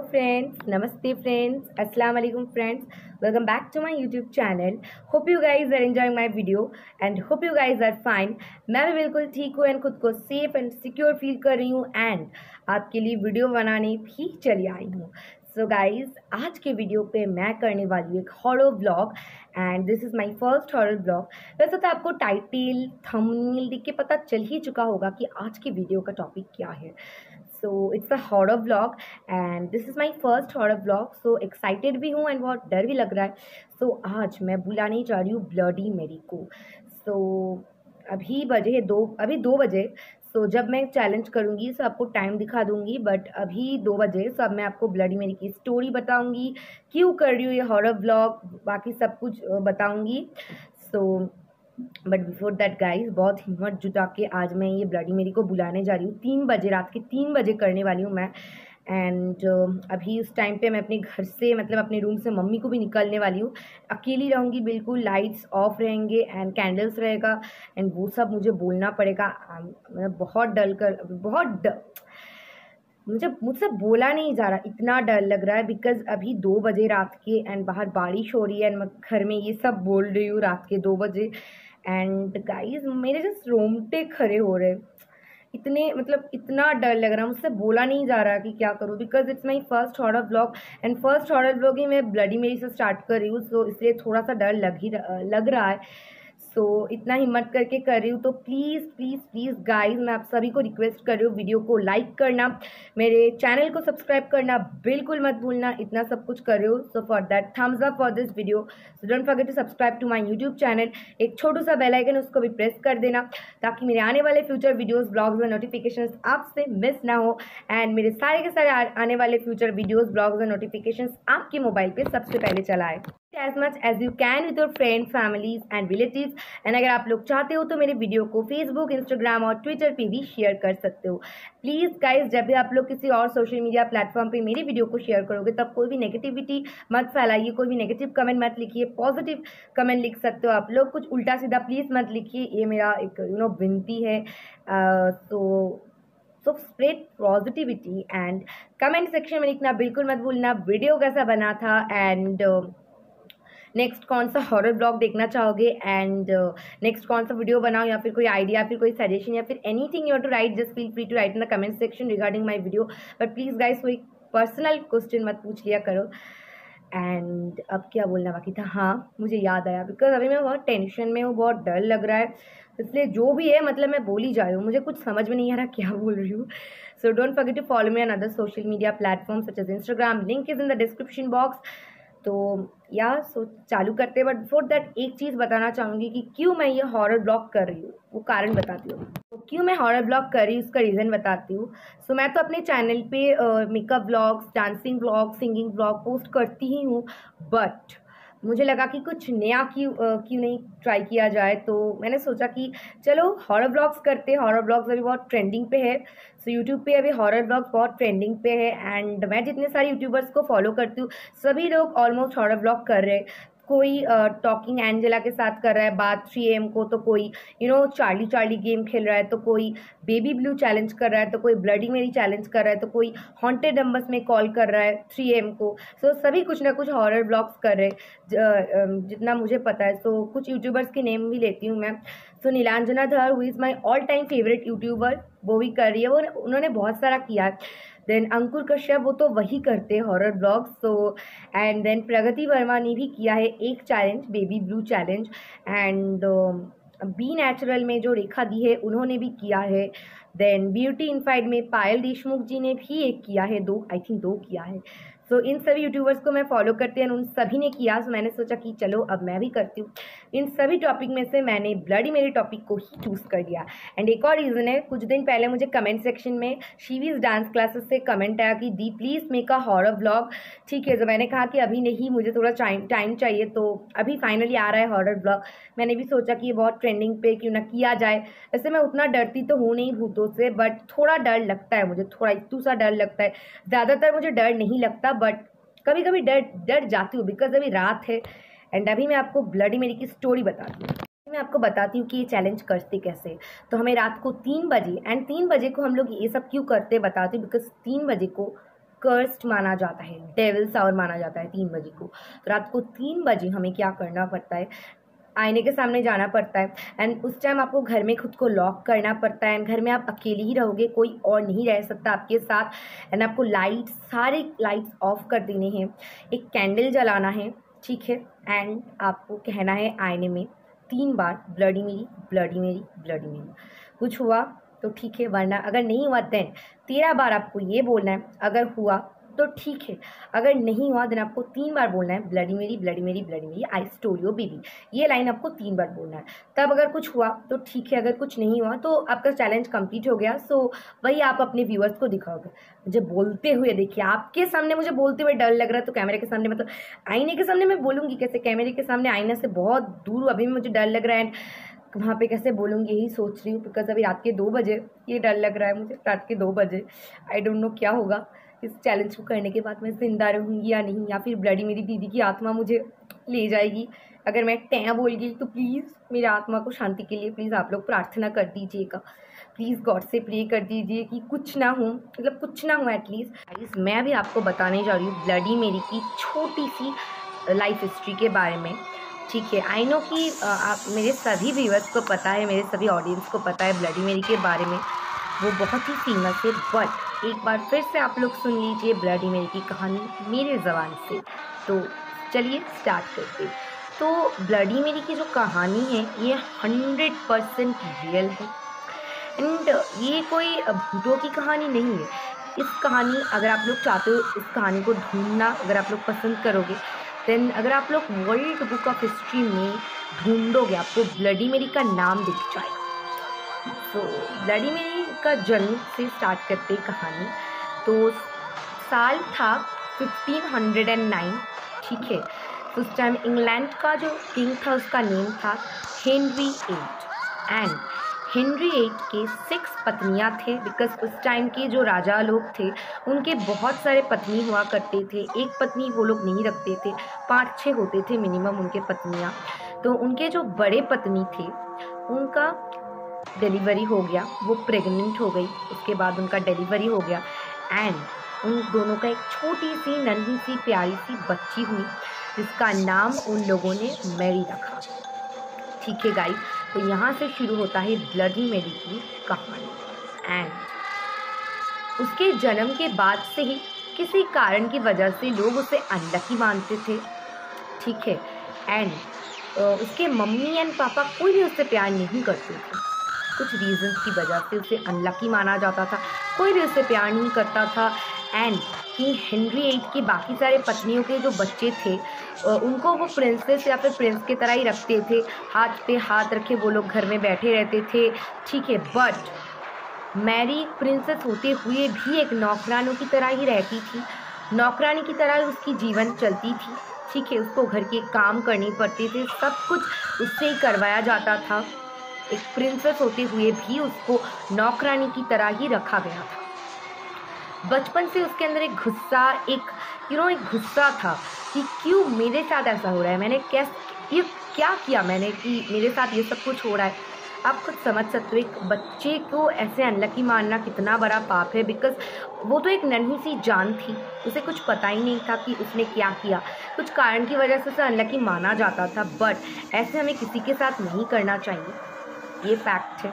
friends, namaste friends, assalamu alaikum friends. Welcome back to my YouTube channel. Hope you guys are enjoying my video and hope you guys are fine. मैं भी बिल्कुल ठीक हूँ and खुद को safe and secure feel कर रही हूँ एंड आपके लिए वीडियो बनाने भी चली आई हूँ. सो गाइज, आज के वीडियो पे मैं करने वाली हूँ एक horror vlog and this is my first horror vlog. वैसे तो आपको टाइटल थंबनेल देख के पता चल ही चुका होगा कि आज के वीडियो का टॉपिक क्या है. So it's a horror vlog and this is my first horror vlog. So excited भी हूँ एंड बहुत डर भी लग रहा है. सो आज मैं बुलाने जा रही हूँ ब्लडी मेरी को. सो अभी दो बजे. सो जब मैं चैलेंज करूँगी सो आपको टाइम दिखा दूँगी, बट अभी 2 बजे. सो अब मैं आपको ब्लडी मेरी की स्टोरी बताऊँगी, क्यों कर रही हूँ ये हॉरर व्लॉग, बाकी सब कुछ बताऊँगी. So but before that guys, बहुत हिम्मत जुटा के आज मैं ये ब्लडी मेरी को बुलाने जा रही हूँ. 3 बजे, रात के 3 बजे करने वाली हूँ मैं. एंड अभी उस टाइम पे मैं अपने घर से, मतलब अपने रूम से मम्मी को भी निकलने वाली हूँ. अकेली रहूँगी बिल्कुल, लाइट्स ऑफ रहेंगे एंड कैंडल्स रहेगा एंड वो सब मुझे बोलना पड़ेगा. मतलब मुझसे बोला नहीं जा रहा, इतना डर लग रहा है बिकॉज अभी 2 बजे रात के एंड बाहर बारिश हो रही है एंड मैं घर में ये सब बोल रही हूँ रात के 2 बजे. एंड गाइज, मेरे जस्ट रोंगटे खड़े हो रहे, इतना डर लग रहा है. मुझसे बोला नहीं जा रहा कि क्या करूँ because it's my first horror vlog and first horror vlog ही मैं ब्लडी मेरी से स्टार्ट कर रही हूँ. सो इसलिए थोड़ा सा डर लग रहा है. सो इतना हिम्मत करके कर रही हूँ. तो प्लीज़ प्लीज़ प्लीज़ गाइज, मैं आप सभी को रिक्वेस्ट कर रही हूँ, वीडियो को लाइक करना, मेरे चैनल को सब्सक्राइब करना बिल्कुल मत भूलना. इतना सब कुछ कर रही हूँ. So for that thumbs up for this video. So don't forget to subscribe to my YouTube channel. एक छोटू सा बेल आइकन, उसको भी प्रेस कर देना ताकि मेरे आने वाले फ्यूचर वीडियोज़, ब्लॉग्स और नोटिफिकेशन आपसे मिस ना हो एंड मेरे सारे के सारे आने वाले फ्यूचर वीडियोज़, ब्लॉग्स और नोटिफिकेशन आपके मोबाइल पर सबसे पहले चलाए. As much as you can with your friends, families and relatives. And अगर आप लोग चाहते हो तो मेरे वीडियो को फेसबुक, इंस्टाग्राम और ट्विटर पे भी शेयर कर सकते हो. प्लीज़ गाइज, जब भी आप लोग किसी और सोशल मीडिया प्लेटफॉर्म पे मेरी वीडियो को शेयर करोगे तब कोई भी नेगेटिविटी मत फैलाइए, कोई भी नेगेटिव कमेंट मत लिखिए. पॉजिटिव कमेंट लिख सकते हो आप लोग, कुछ उल्टा सीधा प्लीज़ मत लिखिए. ये मेरा एक विनती है. So spread positivity and comment section में लिखना बिल्कुल मत भूलना वीडियो कैसा बना था एंड नेक्स्ट कौन सा हॉरर ब्लॉग देखना चाहोगे एंड नेक्स्ट कौन सा वीडियो बनाओ, या फिर कोई आइडिया, फिर कोई सजेशन, या फिर anything you want to write, just feel free to write in the comment section regarding my video. But please guys, कोई पर्सनल क्वेश्चन मत पूछ लिया करो. एंड अब क्या बोलना बाकी था, हाँ मुझे याद आया, बिकॉज अभी मैं बहुत टेंशन में हूँ, बहुत डर लग रहा है, इसलिए जो भी है मतलब मैं बोल ही जा रही हूँ, मुझे कुछ समझ में नहीं आ रहा क्या बोल रही हूँ. So don't forget to follow me on other social media platform such as Instagram. Link is in the description box. तो सो चालू करते हैं. बट बिफोर दैट एक चीज़ बताना चाहूँगी कि क्यों मैं ये हॉरर ब्लॉग कर रही हूँ, वो कारण बताती हूँ. तो क्यों मैं हॉरर ब्लॉग कर रही हूँ उसका रीज़न बताती हूँ. सो मैं तो अपने चैनल पे makeup blogs, dancing blog, singing blog post करती ही हूँ, बट मुझे लगा कि कुछ नया क्यों नहीं ट्राई किया जाए. तो मैंने सोचा कि चलो हॉरर ब्लॉग्स करते हैं. हॉरर ब्लॉग्स अभी बहुत ट्रेंडिंग पे है. सो यूट्यूब पे अभी हॉरर ब्लॉग्स बहुत ट्रेंडिंग पे है एंड मैं जितने सारे यूट्यूबर्स को फॉलो करती हूँ सभी लोग ऑलमोस्ट हॉरर ब्लॉग कर रहे हैं. कोई टॉकिंग एंजेला के साथ कर रहा है बात 3 AM को, तो कोई चार्ली गेम खेल रहा है, तो कोई बेबी ब्लू चैलेंज कर रहा है, तो कोई ब्लडी मेरी चैलेंज कर रहा है, तो कोई हॉन्टेड नंबर्स में कॉल कर रहा है 3 AM को. सो सभी कुछ ना कुछ हॉरर ब्लॉग्स कर रहे हैं जितना मुझे पता है. सो कुछ यूट्यूबर्स के नेम भी लेती हूँ मैं. सो नीलांजना धर, who is my all time favourite YouTuber, वो भी कर रही है. उन्होंने बहुत सारा किया. देन अंकुर कश्यप, वो तो वही करते हैं horror blogs. So and then Pragati Verma ने भी किया है एक challenge, baby blue challenge. And be natural में जो रेखा दी है उन्होंने भी किया है. देन ब्यूटी इनफाइड में पायल देशमुख जी ने भी एक किया है, 2 किया है. सो इन सभी यूट्यूबर्स को मैं फॉलो करती हूँ, उन सभी ने किया. सो मैंने सोचा कि चलो अब मैं भी करती हूँ. इन सभी टॉपिक में से मैंने ब्लडी मेरी टॉपिक को ही चूज़ कर दिया. एंड एक और रीज़न है, कुछ दिन पहले मुझे कमेंट सेक्शन में शीवीज़ डांस क्लासेस से कमेंट आया कि दी please make a horror blog. ठीक है, तो मैंने कहा कि अभी नहीं, मुझे थोड़ा टाइम चाहिए. तो अभी फाइनली आ रहा है हॉरर ब्लॉग. मैंने भी सोचा कि ये बहुत ट्रेंडिंग पे क्यों ना किया जाए. वैसे मैं उतना डरती तो हूँ नहीं भूतों से, बट थोड़ा डर लगता है मुझे, थोड़ा इतू सा डर लगता है. ज़्यादातर मुझे डर नहीं लगता, बट कभी कभी डर जाती हूँ बिकॉज अभी रात है. एंड अभी मैं आपको ब्लडी मेरी की स्टोरी बताती हूँ. मैं आपको बताती हूँ कि ये चैलेंज करते कैसे. तो हमें रात को 3 बजे, एंड 3 बजे को हम लोग ये सब क्यों करते बताती हूँ, बिकॉज 3 बजे को कर्स्ड माना जाता है, डेविल्स आवर माना जाता है 3 बजे को। तो रात को 3 बजे हमें क्या करना पड़ता है, आईने के सामने जाना पड़ता है एंड उस टाइम आपको घर में खुद को लॉक करना पड़ता है एंड घर में आप अकेले ही रहोगे, कोई और नहीं रह सकता आपके साथ एंड आपको सारे लाइट्स ऑफ कर देने हैं, एक कैंडल जलाना है, ठीक है। एंड आपको कहना है आईने में 3 बार bloody Mary bloody Mary bloody Mary. कुछ हुआ तो ठीक है, वरना अगर नहीं हुआ देन 13 बार आपको ये बोलना है, अगर हुआ तो ठीक है, अगर नहीं हुआ देन आपको 3 बार बोलना है bloody Mary bloody Mary bloody Mary I stole your baby. ये लाइन आपको 3 बार बोलना है। तब अगर कुछ हुआ तो ठीक है, अगर कुछ नहीं हुआ तो आपका चैलेंज कंप्लीट हो गया। सो वही आप अपने व्यूअर्स को दिखाओगे। मुझे बोलते हुए देखिए, आपके सामने मुझे बोलते हुए डर लग रहा है तो कैमरे के सामने, मतलब आईने के सामने मैं बोलूँगी कैसे, कैमरे के सामने आईना से बहुत दूर अभी मुझे डर लग रहा है एंड वहाँ पे कैसे बोलूँगी यही सोच रही हूँ, बिकॉज अभी रात के 2 बजे ये डर लग रहा है मुझे, रात के 2 बजे। आई डोंट नो क्या होगा इस चैलेंज को करने के बाद, मैं जिंदा रहूँगी या नहीं, या फिर ब्लडी मेरी दीदी की आत्मा मुझे ले जाएगी। अगर मैं टैं बोल गई तो प्लीज़ मेरी आत्मा को शांति के लिए प्लीज़ आप लोग प्रार्थना कर दीजिएगा, प्लीज़ गॉड से प्रे कर दीजिए कि कुछ ना हो, मतलब कुछ ना हो एटलीस्ट। मैं भी आपको बताने जा रही हूँ ब्लडी मेरी की छोटी सी लाइफ हिस्ट्री के बारे में, ठीक है। आई नो कि आप मेरे सभी व्यूअर्स को पता है, मेरे सभी ऑडियंस को पता है ब्लडी मेरी के बारे में, वो बहुत ही फेमस है। बट एक बार फिर से आप लोग सुन लीजिए ब्लडी मेरी की कहानी मेरे ज़बान से। तो चलिए स्टार्ट करते हैं। तो ब्लडी मेरी की जो कहानी है ये 100% रियल है एंड ये कोई भूतों की कहानी नहीं है। इस कहानी, अगर आप लोग चाहते हो इस कहानी को ढूंढना, अगर आप लोग पसंद करोगे देन अगर आप लोग वर्ल्ड बुक ऑफ हिस्ट्री में ढूंढोगे आपको ब्लडी मेरी का नाम दिख जाएगा। तो ब्लडी मेरी का जन्म से स्टार्ट करते कहानी। तो साल था 1509, ठीक है। तो उस टाइम इंग्लैंड का जो किंग था उसका नेम था हेनरी 8 एंड हेनरी 8 के 6 पत्नियां थे, बिकॉज उस टाइम के जो राजा लोग थे उनके बहुत सारे पत्नी हुआ करते थे, एक पत्नी वो लोग नहीं रखते थे, 5-6 होते थे मिनिमम उनके पत्नियां। तो उनके जो बड़े पत्नी थे उनका डिलीवरी हो गया, वो प्रेग्नेंट हो गई, उसके बाद उनका डिलीवरी हो गया एंड उन दोनों का एक छोटी सी नन्ही सी प्यारी सी बच्ची हुई जिसका नाम उन लोगों ने मैरी रखा, ठीक है गाइस। तो यहाँ से शुरू होता है ब्लडी मेरी की कहानी एंड उसके जन्म के बाद से ही किसी कारण की वजह से लोग उसे अनलकी मानते थे, ठीक है। एंड उसके मम्मी एंड पापा कोई भी उससे प्यार नहीं करते थे, कुछ रीजंस की वजह से उसे अनलकी माना जाता था, कोई भी उससे प्यार नहीं करता था एंड किंग हेनरी 8 की बाकी सारे पत्नियों के जो बच्चे थे उनको वो प्रिंसेस या फिर प्रिंस की तरह ही रखते थे, हाथ पे हाथ रखे वो लोग घर में बैठे रहते थे, ठीक है। बट मैरी प्रिंसेस होते हुए भी एक नौकरानी की तरह ही रहती थी, नौकरानी की तरह उसकी जीवन चलती थी, ठीक है। उसको घर के काम करने पड़ते थे, सब कुछ उससे ही करवाया जाता था। एक प्रिंसेस होते हुए भी उसको नौकरानी की तरह ही रखा गया था। बचपन से उसके अंदर एक गुस्सा, एक गुस्सा था कि क्यों मेरे साथ ऐसा हो रहा है, मैंने ये क्या किया मैंने कि मेरे साथ ये सब कुछ हो रहा है। आप खुद समझ सकते हो एक बच्चे को ऐसे अनलकी मानना कितना बड़ा पाप है, बिकॉज वो तो एक नन्ही सी जान थी, उसे कुछ पता ही नहीं था कि उसने क्या किया, कुछ कारण की वजह से उसे अनलकी माना जाता था। बट ऐसे हमें किसी के साथ नहीं करना चाहिए, ये फैक्ट है।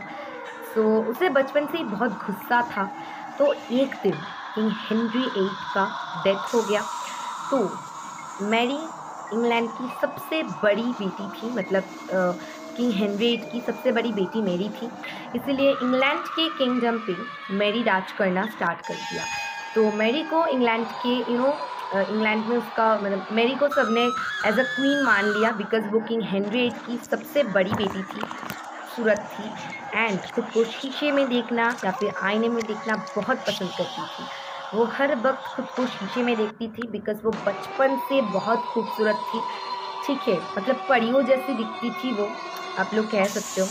सो उसे बचपन से ही बहुत गुस्सा था। तो एक दिन किंग हेनरी 8 का डेथ हो गया। तो मैरी इंग्लैंड की सबसे बड़ी बेटी थी, मतलब किंग हेनरी 8 की सबसे बड़ी बेटी मैरी थी, इसीलिए इंग्लैंड के किंगडम पे मैरी राज करना स्टार्ट कर दिया। तो मैरी को इंग्लैंड के इंग्लैंड में उसका मतलब मैरी को सबने एज अ क्वीन मान लिया, बिकॉज वो किंग हेनरी 8 की सबसे बड़ी बेटी थी, खूबसूरत थी एंड खुद को शीशे में देखना या फिर आईने में देखना बहुत पसंद करती थी। वो हर वक्त खुद को शीशे में देखती थी, बिकॉज वो बचपन से बहुत खूबसूरत थी, ठीक है। मतलब परियों जैसी दिखती थी वो, आप लोग कह सकते हो।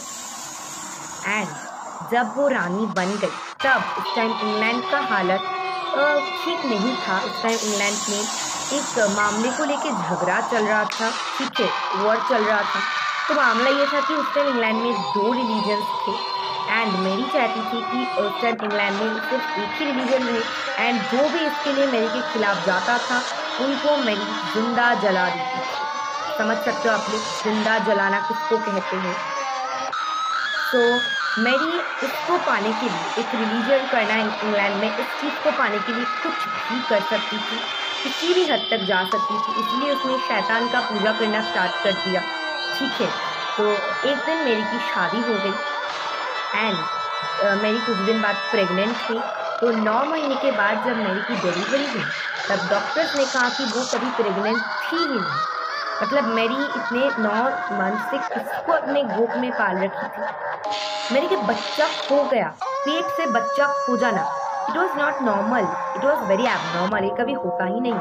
एंड जब वो रानी बन गई तब उस टाइम इंग्लैंड का हालत ठीक नहीं था। उस टाइम इंग्लैंड में एक मामले को लेके झगड़ा चल रहा था, ठीक है, वॉर चल रहा था। तो मामला ये था कि उस टाइम इंग्लैंड में 2 रिलीजन्स थे, एंड मेरी चाहती थी कि उस टाइम इंग्लैंड में सिर्फ एक ही रिलीजन रहे एंड जो भी इसके लिए मेरी के खिलाफ जाता था उनको मेरी जिंदा जला देती थी। समझ सकते हो आप लोग जिंदा जलाना किसको कहते हैं। तो मेरी इसको पाने के लिए, एक रिलीजन करना इंग्लैंड में, इस चीज़ को पाने के लिए कुछ भी कर सकती थी, किसी भी हद तक जा सकती थी, इसलिए उसने शैतान का पूजा करना स्टार्ट कर दिया। ठीक है, तो एक दिन मेरी की शादी हो गई एंड मेरी कुछ दिन बाद प्रेग्नेंट थी। तो 9 महीने के बाद जब मेरी की डिलीवरी हुई तब डॉक्टर्स ने कहा कि वो कभी प्रेग्नेंट थी ही नहीं। मतलब मेरी इतने 9 मंथ से किसको अपने गोद में पाल रखी थी। मेरी के बच्चा खो गया, पेट से बच्चा खो जाना, it was not normal, it was very abnormal, ये कभी होता ही नहीं,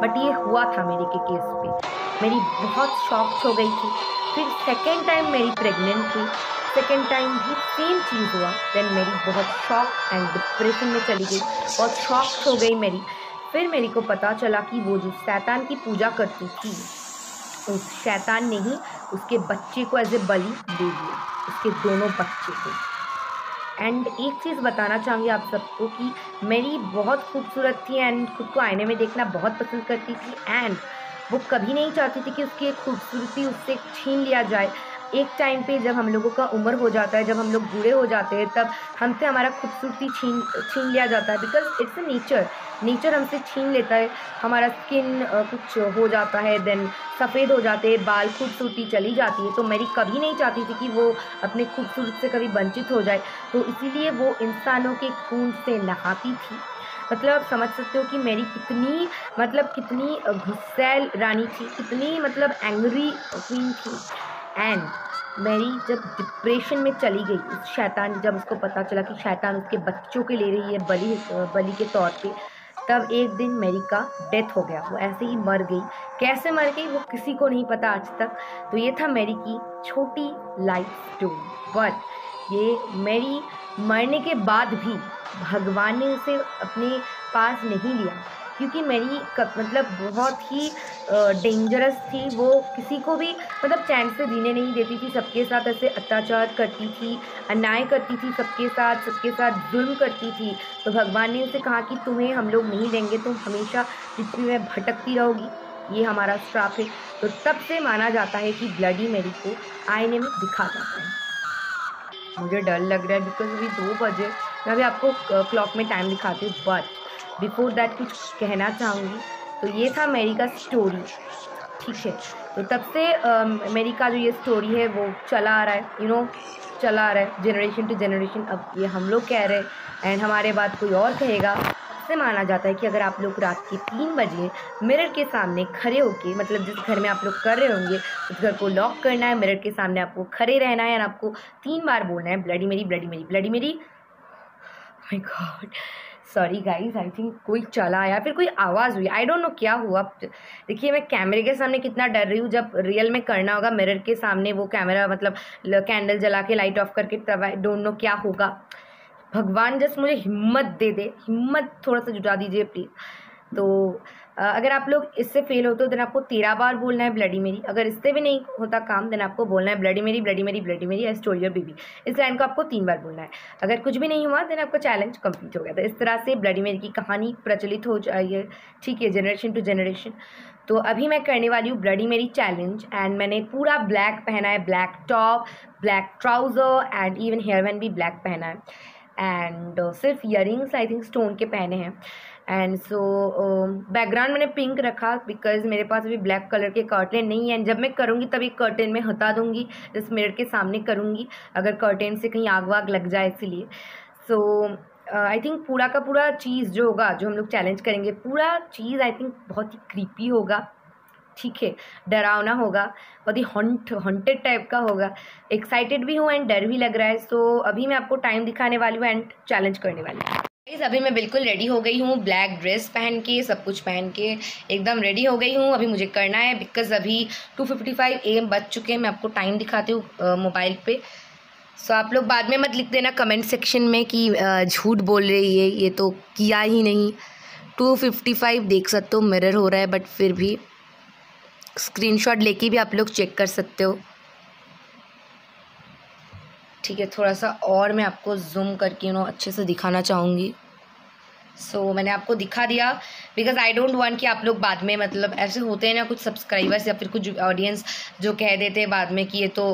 बट ये हुआ था मेरे के केस पे। मेरी बहुत शॉक्ड हो गई थी। फिर सेकेंड टाइम मेरी प्रेग्नेंट थी, सेकेंड टाइम भी सेम चीज़ हुआ। देन मेरी बहुत शॉक एंड डिप्रेशन में चली गई, बहुत शॉक्ड हो गई मेरी। फिर मेरे को पता चला कि वो जो शैतान की पूजा करती थी, उस शैतान ने ही उसके बच्चे को एज ए बलि दे दिया, उसके दोनों बच्चे को। एंड एक चीज़ बताना चाहूँगी आप सबको कि मेरी बहुत खूबसूरत थी एंड खुद को आईने में देखना बहुत पसंद करती थी एंड वो कभी नहीं चाहती थी कि उसकी एक खूबसूरती उससे छीन लिया जाए। एक टाइम पे जब हम लोगों का उम्र हो जाता है, जब हम लोग बूढ़े हो जाते हैं, तब हमसे हमारा खूबसूरती छीन लिया जाता है, बिकॉज इट्स अ नेचर हमसे छीन लेता है। हमारा स्किन कुछ हो जाता है, देन सफ़ेद हो जाते हैं, बाल, खूबसूरती चली जाती है। तो मेरी कभी नहीं चाहती थी कि वो अपने खूबसूरत से कभी वंचित हो जाए, तो इसीलिए वो इंसानों के खून से नहाती थी। मतलब समझ सकते हो कि मेरी कितनी गुस्सैल रानी थी, कितनी मतलब एंग्री क्वीन थी। एंड मेरी जब डिप्रेशन में चली गई, उस शैतान, जब उसको पता चला कि शैतान उसके बच्चों के ले रही है बलि के तौर पे, तब एक दिन मेरी का डेथ हो गया। वो ऐसे ही मर गई। कैसे मर गई वो किसी को नहीं पता आज तक। तो ये था मेरी की छोटी लाइफ स्टोरी। बट ये मेरी मरने के बाद भी भगवान ने उसे अपने पास नहीं लिया, क्योंकि मेरी मतलब बहुत ही डेंजरस थी। वो किसी को भी मतलब चैन से जीने नहीं देती थी, सबके साथ ऐसे अत्याचार करती थी, अन्याय करती थी, सबके साथ जुल्म करती थी। तो भगवान ने उसे कहा कि तुम्हें हम लोग नहीं देंगे, तुम हमेशा पृथ्वी में भटकती रहोगी, ये हमारा श्राप है। तो तब से माना जाता है कि ब्लडी मेरी को आईने में दिखा जाता है। मुझे डर लग रहा है बिकॉज अभी 2 बजे, मैं अभी आपको क्लॉक में टाइम दिखाती हूँ, बट बिफोर दैट कुछ कहना चाहूँगी। तो ये था मेरी का स्टोरी। ठीक है, तो तब से मेरी का जो ये स्टोरी है वो चला आ रहा है, चला आ रहा है जनरेशन टू जनरेशन। अब ये हम लोग कह रहे हैं एंड हमारे बाद कोई और कहेगा। से माना जाता है कि अगर आप लोग रात के 3 बजे मिरर के सामने खड़े होके, मतलब जिस घर में आप लोग कर रहे होंगे उस घर को लॉक करना है, मिरर के सामने आपको खड़े रहना है और आपको 3 बार बोलना है bloody Mary, bloody Mary, bloody मेरी। My God, sorry guys, I think कोई चला या फिर कोई आवाज़ हुई, आई डोंट नो क्या हुआ। देखिए मैं कैमरे के सामने कितना डर रही हूँ, जब रियल में करना होगा मिरर के सामने वो कैमरा मतलब कैंडल जला के लाइट ऑफ करके, तब आई डोंट नो क्या होगा। भगवान जस्ट मुझे हिम्मत दे दे, हिम्मत थोड़ा सा जुटा दीजिए प्लीज़। तो अगर आप लोग इससे फेल होते हो देन आपको 13 बार बोलना है ब्लडी मेरी। अगर इससे भी नहीं होता काम देन आपको बोलना है bloody Mary, bloody Mary, bloody Mary, I stole your baby. इस लाइन को आपको 3 बार बोलना है। अगर कुछ भी नहीं हुआ देन आपका चैलेंज कंप्लीट हो गया। तो इस तरह से ब्लडी मेरी की कहानी प्रचलित हो जाइए, ठीक है, जनरेशन टू जनरेशन। तो अभी मैं करने वाली हूँ ब्लडी मेरी चैलेंज एंड मैंने पूरा ब्लैक पहना है, black top, black trouser and even hair band भी ब्लैक पहना है एंड सिर्फ ईयरिंग्स आई थिंक स्टोन के पहने हैं। एंड सो बैकग्राउंड मैंने पिंक रखा बिकॉज मेरे पास अभी ब्लैक कलर के कर्टेन नहीं है एंड जब मैं करूँगी तभी कर्टेन में हटा दूँगी, जिस मिरर के सामने करूँगी, अगर कर्टेन से कहीं आग वाग लग जाए इसलिए। सो आई थिंक पूरा का पूरा चीज़ जो होगा, जो हम लोग चैलेंज करेंगे, पूरा चीज़ आई थिंक बहुत ही क्रीपी होगा, ठीक है, डरावना होगा, बहुत ही हॉन्टेड टाइप का होगा। एक्साइटेड भी हूँ एंड डर भी लग रहा है। सो अभी मैं आपको टाइम दिखाने वाली हूँ एंड चैलेंज करने वाली हूँ। अभी मैं बिल्कुल रेडी हो गई हूँ, ब्लैक ड्रेस पहन के, सब कुछ पहन के एकदम रेडी हो गई हूँ। अभी मुझे करना है बिकॉज अभी 2:55 AM बज चुके हैं। मैं आपको टाइम दिखाती हूँ मोबाइल पे। सो आप लोग बाद में मत लिख देना कमेंट सेक्शन में कि झूठ बोल रही है, ये तो किया ही नहीं। 2:55 देख सकते हो, मिरर हो रहा है, बट फिर भी स्क्रीनशॉट लेके भी आप लोग चेक कर सकते हो, ठीक है, थोड़ा सा और मैं आपको जूम करके अच्छे से दिखाना चाहूँगी। मैंने आपको दिखा दिया बिकॉज आई डोंट वांट कि आप लोग बाद में मतलब ऐसे होते हैं ना कुछ सब्सक्राइबर्स या फिर कुछ ऑडियंस जो कह देते हैं बाद में कि ये तो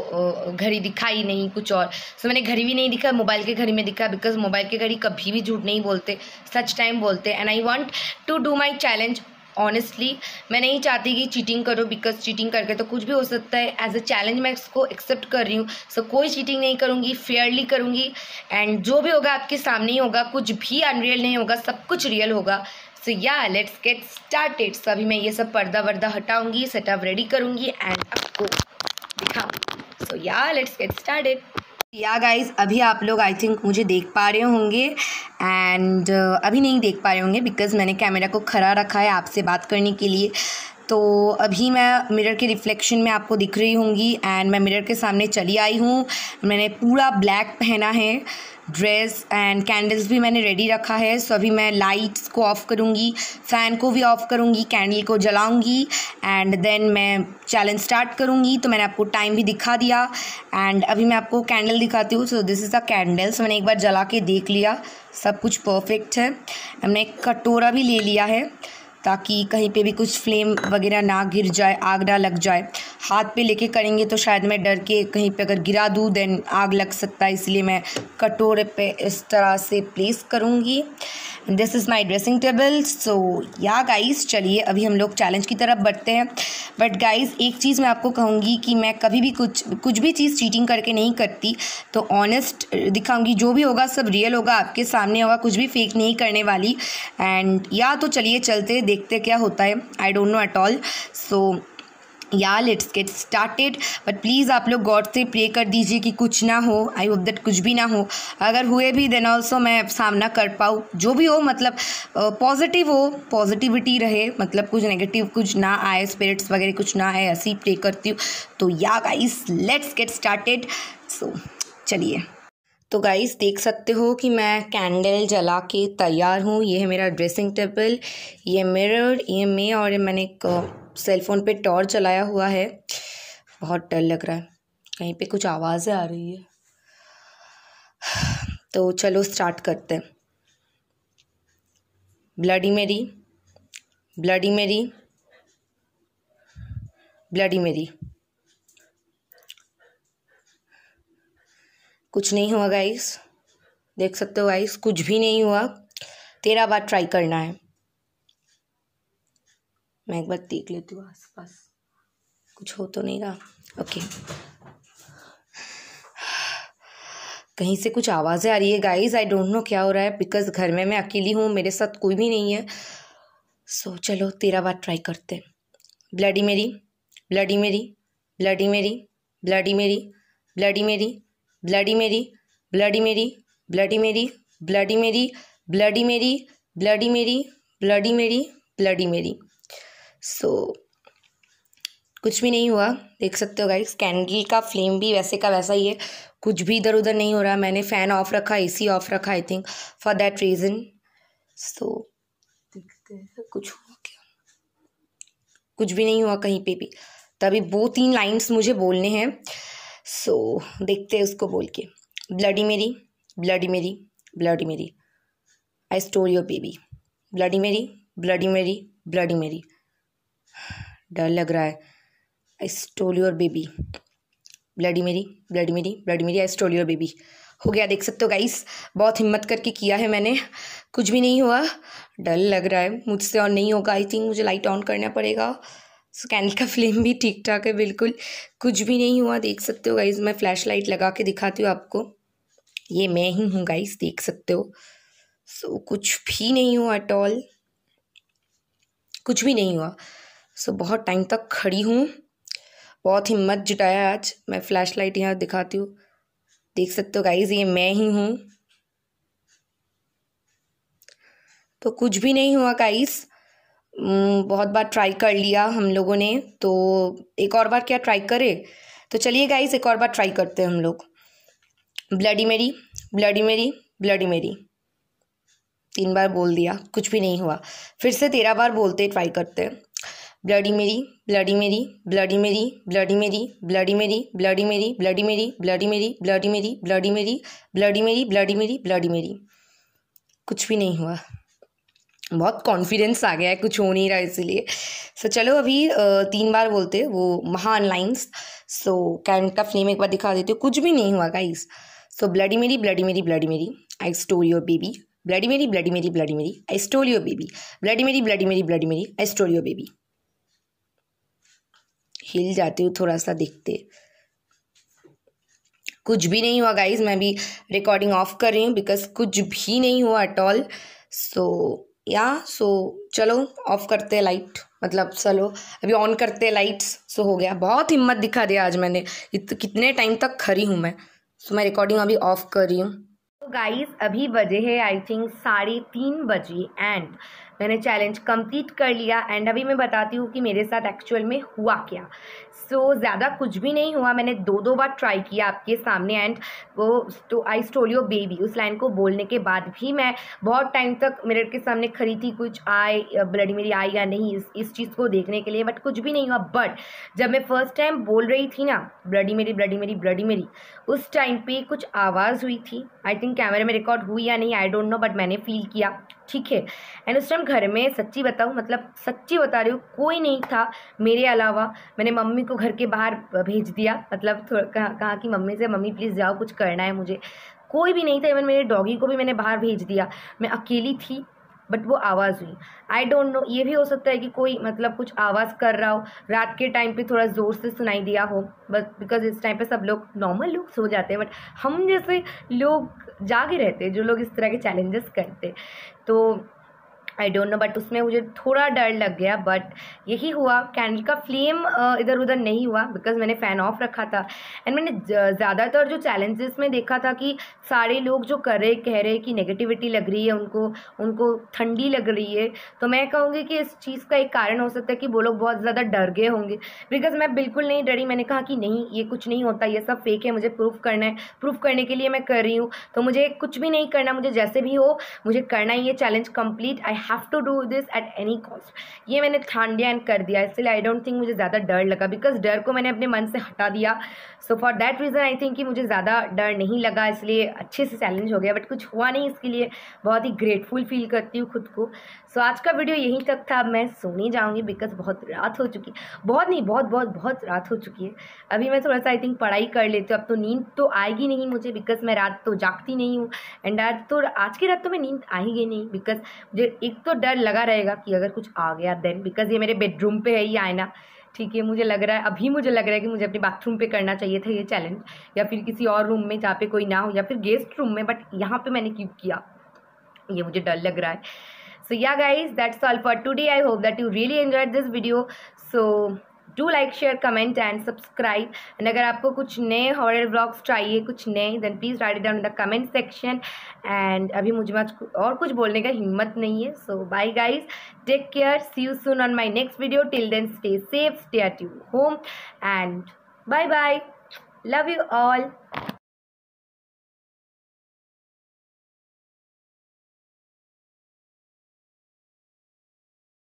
घड़ी दिखा ही नहीं कुछ और। मैंने घड़ी भी नहीं दिखा, मोबाइल के घड़ी में दिखा बिकॉज मोबाइल के घड़ी कभी भी झूठ नहीं बोलते, सच टाइम बोलते। And I want to do my challenge honestly. मैं नहीं चाहती कि चीटिंग करो बिकॉज चीटिंग करके तो कुछ भी हो सकता है। एज अ चैलेंज मैं इसको एक्सेप्ट कर रही हूँ। कोई चीटिंग नहीं करूँगी, फेयरली करूँगी एंड जो भी होगा आपके सामने ही होगा, कुछ भी अनरियल नहीं होगा, सब कुछ रियल होगा। या लेट्स गेट स्टार्टेड। अभी मैं ये सब पर्दा वर्दा हटाऊँगी, सेटअप रेडी करूँगी एंड आपको दिखाऊँगी। या let's get started. Yeah guys अभी आप लोग आई थिंक मुझे देख पा रहे होंगे एंड अभी नहीं देख पा रहे होंगे बिकॉज़ मैंने कैमरा को खड़ा रखा है आपसे बात करने के लिए। तो अभी मैं मिरर के रिफ्लेक्शन में आपको दिख रही होंगी एंड मैं मिरर के सामने चली आई हूँ। मैंने पूरा ब्लैक पहना है ड्रेस एंड कैंडल्स भी मैंने रेडी रखा है। अभी मैं लाइट्स को ऑफ़ करूँगी, फ़ैन को भी ऑफ़ करूँगी, कैंडल को जलाऊँगी एंड देन मैं चैलेंज स्टार्ट करूँगी। तो मैंने आपको टाइम भी दिखा दिया एंड अभी मैं आपको कैंडल दिखाती हूँ। This is the candles. मैंने एक बार जला के देख लिया, सब कुछ परफेक्ट है। हमने एक कटोरा भी ले लिया है ताकि कहीं पे भी कुछ फ्लेम वगैरह ना गिर जाए, आग ना लग जाए। हाथ पे लेके करेंगे तो शायद मैं डर के कहीं पे अगर गिरा दूँ देन आग लग सकता है, इसलिए मैं कटोरे पे इस तरह से प्लेस करूँगी। This is my dressing table. या गाइस चलिए अभी हम लोग चैलेंज की तरफ बढ़ते हैं। बट गाइस एक चीज़ मैं आपको कहूँगी कि मैं कभी भी कुछ भी चीज़ चीटिंग करके नहीं करती, तो ऑनेस्ट दिखाऊँगी। जो भी होगा सब रियल होगा, आपके सामने होगा, कुछ भी फेक नहीं करने वाली। एंड या तो चलिए चलते देखते क्या होता है, I don't know at all. Yeah let's get started. But please आप लोग गॉड से प्रे कर दीजिए कि कुछ ना हो। आई होप दैट कुछ भी ना हो, अगर हुए भी देन ऑल्सो मैं सामना कर पाऊँ। जो भी हो मतलब पॉजिटिव हो, पॉजिटिविटी रहे, मतलब कुछ नेगेटिव कुछ ना आए, स्पिरिट्स वगैरह कुछ ना आए, ऐसी प्रे करती हूँ। तो या गाइस लेट्स गेट स्टार्टेड। चलिए। तो गाइस देख सकते हो कि मैं कैंडल जला के तैयार हूँ। ये है मेरा ड्रेसिंग टेबल, ये मिरर, ये मैं, और मैंने एक सेलफोन पे टॉर्च चलाया हुआ है। बहुत डर लग रहा है, कहीं पे कुछ आवाज़ें आ रही है। तो चलो स्टार्ट करते हैं। Bloody Mary, bloody Mary, bloody Mary. कुछ नहीं हुआ गाइस, देख सकते हो गाइस, कुछ भी नहीं हुआ। 13 बार ट्राई करना है। मैं एक बार देख लेती हूँ आसपास, कुछ हो तो नहीं रहा। ओके, कहीं से कुछ आवाज़ें आ रही है गाइस, आई डोंट नो क्या हो रहा है बिकॉज घर में मैं अकेली हूँ, मेरे साथ कोई भी नहीं है। चलो 13 बार ट्राई करते हैं। Bloody Mary, bloody Mary, bloody Mary, bloody Mary, bloody Mary, bloody Mary, bloody Mary, bloody Mary, bloody Mary, bloody Mary, bloody Mary, bloody Mary, bloody Mary. कुछ भी नहीं हुआ, देख सकते हो गाइस। कैंडल का फ्लेम भी वैसे का वैसा ही है, कुछ भी इधर उधर नहीं हो रहा। मैंने फ़ैन ऑफ रखा, एसी ऑफ रखा, I think for that reason. देखते हैं कुछ हुआ क्या। कुछ भी नहीं हुआ कहीं पे भी। तभी 2-3 लाइन्स मुझे बोलने हैं, देखते हैं उसको बोल के। Bloody Mary, bloody Mary, bloody Mary, I stole your baby. Bloody Mary, bloody Mary, bloody Mary. डर लग रहा है। I stole your baby. Bloody Mary, bloody Mary, bloody Mary, I stole your baby. हो गया, देख सकते हो गाइस, बहुत हिम्मत करके किया है मैंने, कुछ भी नहीं हुआ। डर लग रहा है मुझसे और नहीं होगा, आई थिंक मुझे लाइट ऑन करना पड़ेगा। कैंडल का फ्लेम भी ठीक ठाक है, बिल्कुल कुछ भी नहीं हुआ। देख सकते हो गाइस, मैं फ्लैश लाइट लगा के दिखाती हूँ आपको। ये मैं ही हूँ गाइस, देख सकते हो। कुछ भी नहीं हुआ एट ऑल, कुछ भी नहीं हुआ। बहुत टाइम तक खड़ी हूँ, बहुत हिम्मत जुटाया आज। मैं फ्लैश लाइट यहाँ दिखाती हूँ, देख सकते हो गाइस, ये मैं ही हूँ। तो कुछ भी नहीं हुआ गाइस, बहुत बार ट्राई कर लिया हम लोगों ने, तो एक और बार क्या ट्राई करें। तो चलिए गाइस एक और बार ट्राई करते हैं हम लोग। Bloody Mary, bloody Mary, bloody मेरी। 3 बार बोल दिया, कुछ भी नहीं हुआ। फिर से 13 बार बोलते ट्राई करते हैं। Bloody Mary, bloody Mary, bloody Mary, bloody Mary, bloody Mary, bloody Mary, bloody Mary, bloody Mary, bloody Mary, bloody Mary, bloody Mary, bloody Mary, bloody Mary. कुछ भी नहीं हुआ, बहुत कॉन्फिडेंस आ गया है, कुछ हो नहीं रहा इसीलिए। सो चलो अभी 3 बार बोलते वो महान लाइन्स। सो कैंट का फ्लेम एक बार दिखा देती हूँ। कुछ भी नहीं हुआ guys. So bloody Mary, bloody Mary, bloody Mary, I stole your baby. Bloody Mary, bloody Mary, bloody Mary, I stole your baby. Bloody Mary, bloody Mary, bloody Mary, I stole your baby. हिल जाती हूँ थोड़ा सा, देखते। कुछ भी नहीं हुआ गाइज। मैं भी रिकॉर्डिंग ऑफ कर रही हूँ बिकॉज कुछ भी नहीं हुआ एट ऑल। सो चलो ऑफ करते हैं लाइट, मतलब चलो अभी ऑन करते हैं लाइट्स। सो हो गया, बहुत हिम्मत दिखा दिया आज मैंने। कितने टाइम तक खड़ी हूँ मैं। सो मैं रिकॉर्डिंग अभी ऑफ कर रही हूँ। तो गाइज अभी बजे है आई थिंक 3:30 बजे एंड मैंने चैलेंज कंप्लीट कर लिया। एंड अभी मैं बताती हूँ कि मेरे साथ एक्चुअल में हुआ क्या। सो ज़्यादा कुछ भी नहीं हुआ। मैंने 2 बार ट्राई किया आपके सामने एंड वो आई स्टोल योर बेबी उस लाइन को बोलने के बाद भी मैं बहुत टाइम तक मिरर के सामने खड़ी थी, कुछ आए ब्लडी मेरी आई या नहीं इस चीज़ को देखने के लिए, बट कुछ भी नहीं हुआ। बट जब मैं फर्स्ट टाइम बोल रही थी ना bloody Mary, bloody Mary, bloody मेरी, उस टाइम पे कुछ आवाज़ हुई थी। आई थिंक कैमरे में रिकॉर्ड हुई या नहीं, आई डोंट नो, बट मैंने फील किया, ठीक है। एंड उस टाइम घर में सच्ची बताऊँ, मतलब सच्ची बता रही हूँ, कोई नहीं था मेरे अलावा। मैंने मम्मी को घर के बाहर भेज दिया, मतलब कहा कि मम्मी से, मम्मी प्लीज़ जाओ, कुछ करना है मुझे। कोई भी नहीं था, इवन मेरे डॉगी को भी मैंने बाहर भेज दिया। मैं अकेली थी बट वो आवाज़ हुई। आई डोंट नो, ये भी हो सकता है कि कोई मतलब कुछ आवाज़ कर रहा हो, रात के टाइम पे थोड़ा ज़ोर से सुनाई दिया हो, बस बिकॉज इस टाइम पे सब लोग नॉर्मल लोग सो जाते हैं, बट हम जैसे लोग जागे रहते हैं, जो लोग इस तरह के चैलेंजेस करते। तो आई डोंट नो, बट उसमें मुझे थोड़ा डर लग गया। बट यही हुआ, कैंडल का फ्लेम इधर उधर नहीं हुआ बिकॉज मैंने फ़ैन ऑफ रखा था। एंड मैंने ज़्यादातर जो चैलेंजेस में देखा था कि सारे लोग जो कर रहे कह रहे कि नेगेटिविटी लग रही है उनको ठंडी लग रही है। तो मैं कहूँगी कि इस चीज़ का एक कारण हो सकता है कि वो लोग बहुत ज़्यादा डर गए होंगे, बिकॉज मैं बिल्कुल नहीं डरी। मैंने कहा कि नहीं, ये कुछ नहीं होता, ये सब फेक है, मुझे प्रूफ करना है, प्रूफ करने के लिए मैं कर रही हूँ। तो मुझे कुछ भी नहीं करना, मुझे जैसे भी हो मुझे करना ही ये challenge complete. I have to do this at any cost. ये मैंने ठान लिया एंड कर दिया, इसलिए आई डोंट थिंक मुझे ज़्यादा डर लगा, बिकॉज डर को मैंने अपने मन से हटा दिया। सो for that reason I think कि मुझे ज़्यादा डर नहीं लगा, इसलिए अच्छे से चैलेंज हो गया। बट कुछ हुआ नहीं, इसके लिए बहुत ही ग्रेटफुल फील करती हूँ खुद को। सो आज का वीडियो यहीं तक था। अब मैं सोने जाऊँगी बिकॉज बहुत रात हो चुकी, बहुत नहीं बहुत रात हो चुकी है। अभी मैं थोड़ा सा आई थिंक पढ़ाई कर लेती हूँ। अब तो नींद तो आएगी नहीं मुझे, बिकॉज मैं रात तो जागती नहीं हूँ। एंड आज की रात तो मैं नींद आएगी नहीं, बिकॉज मुझे एक तो डर लगा रहेगा कि अगर कुछ आ गया देन, बिकॉज ये मेरे बेडरूम पे है ये आईना, ठीक है। मुझे लग रहा है कि मुझे अपने बाथरूम पे करना चाहिए था ये चैलेंज, या फिर किसी और रूम में जहाँ पे कोई ना हो, या फिर गेस्ट रूम में, बट यहाँ पे मैंने क्यों किया, ये मुझे डर लग रहा है। So yeah guys, that's all for today. I hope that you really enjoyed this video. So do like, share, comment and subscribe. And अगर आपको कुछ नए हॉरर व्लॉग्स चाहिए, कुछ नए, then please write it down in the comment section. And अभी मुझे और कुछ बोलने का हिम्मत नहीं है। So bye guys, take care, see you soon on my next video. Till then stay safe, stay at your home and bye bye, love you all.